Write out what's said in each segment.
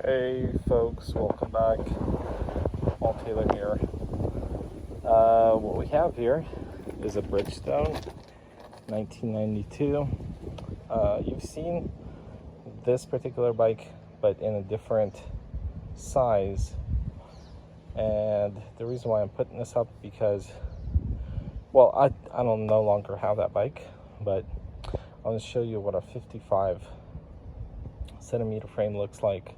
Hey folks, welcome back. Paul Taylor here. What we have here is a Bridgestone 1992. You've seen this particular bike, but in a different size. And the reason why I'm putting this up because, well, I don't no longer have that bike, but I'm going to show you what a 55 centimeter frame looks like.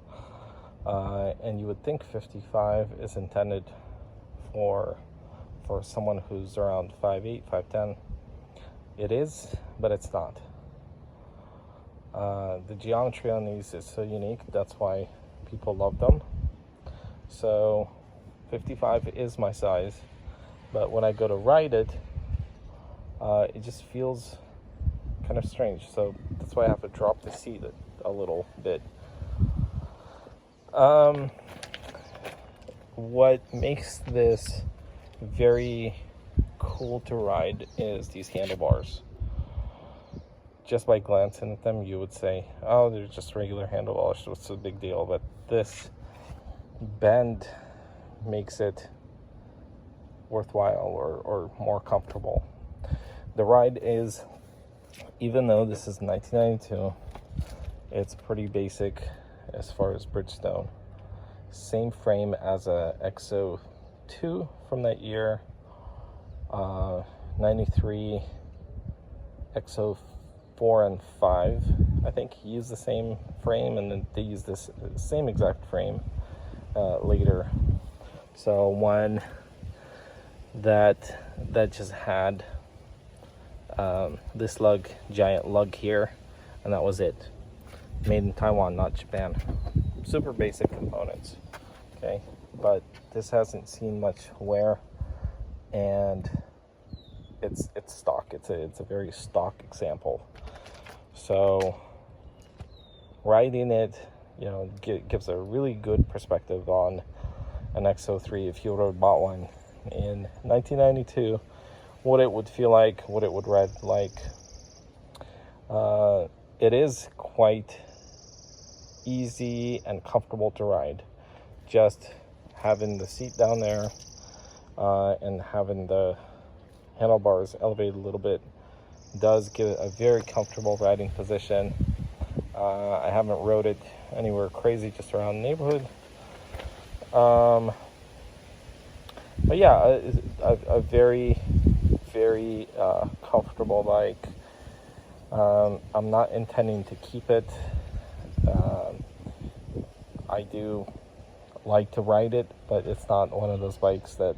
And you would think 55 is intended for someone who's around 5'8", 5'10". It is, but it's not. The geometry on these is so unique. That's why people love them. So 55 is my size, but when I go to ride it, it just feels kind of strange. So that's why I have to drop the seat a little bit. What makes this very cool to ride is these handlebars. Just by glancing at them, you would say, oh, they're just regular handlebars, what's the big deal? But this bend makes it worthwhile or more comfortable. The ride is, even though this is 1992, it's pretty basic as far as Bridgestone. Same frame as a X-02 from that year, 93, X-04 and 5. I think he used the same frame, and then they used this same exact frame later. So one that just had this giant lug here, and that was it. Made in Taiwan, not Japan. Super basic components, okay? But this hasn't seen much wear, and it's stock. It's a very stock example. So riding it, gives a really good perspective on an X-03. If you would have bought one in 1992, what it would feel like, what it would ride like. It is quite easy and comfortable to ride. Just having the seat down there and having the handlebars elevated a little bit does give it a very comfortable riding position. I haven't rode it anywhere crazy, just around the neighborhood. But yeah, a very, very comfortable bike. I'm not intending to keep it. I do like to ride it, but it's not one of those bikes that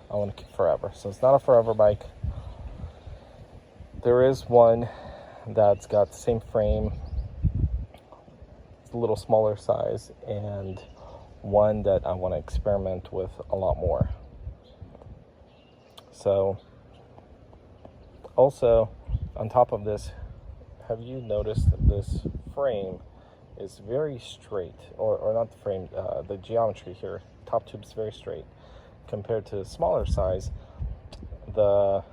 I want to keep forever. So it's not a forever bike. There is one that's got the same frame, it's a little smaller size, and one that I want to experiment with a lot more. So also, on top of this, have you noticed that this frame is very straight, or not the frame, the geometry here, top tube is very straight. Compared to smaller size, it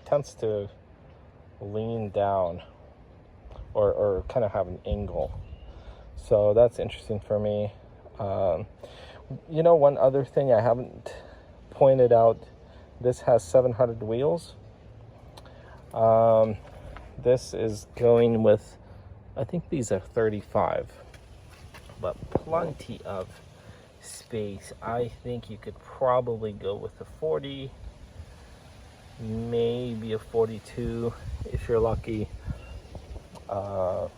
tends to lean down or kind of have an angle. So that's interesting for me. One other thing I haven't pointed out, this has 700 wheels. This is going with, I think these are 35, but plenty of space. I think you could probably go with a 40, maybe a 42 if you're lucky. But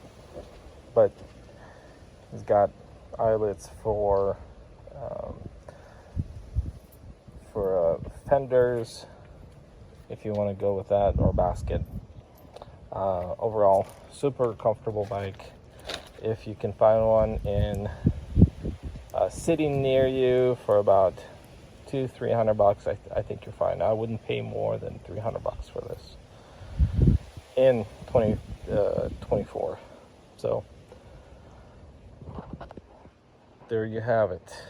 it's got eyelets for fenders, if you want to go with that, or basket. Overall, super comfortable bike. If you can find one in sitting near you for about $200-300, I think you're fine. I wouldn't pay more than $300 for this in 2024. So there you have it.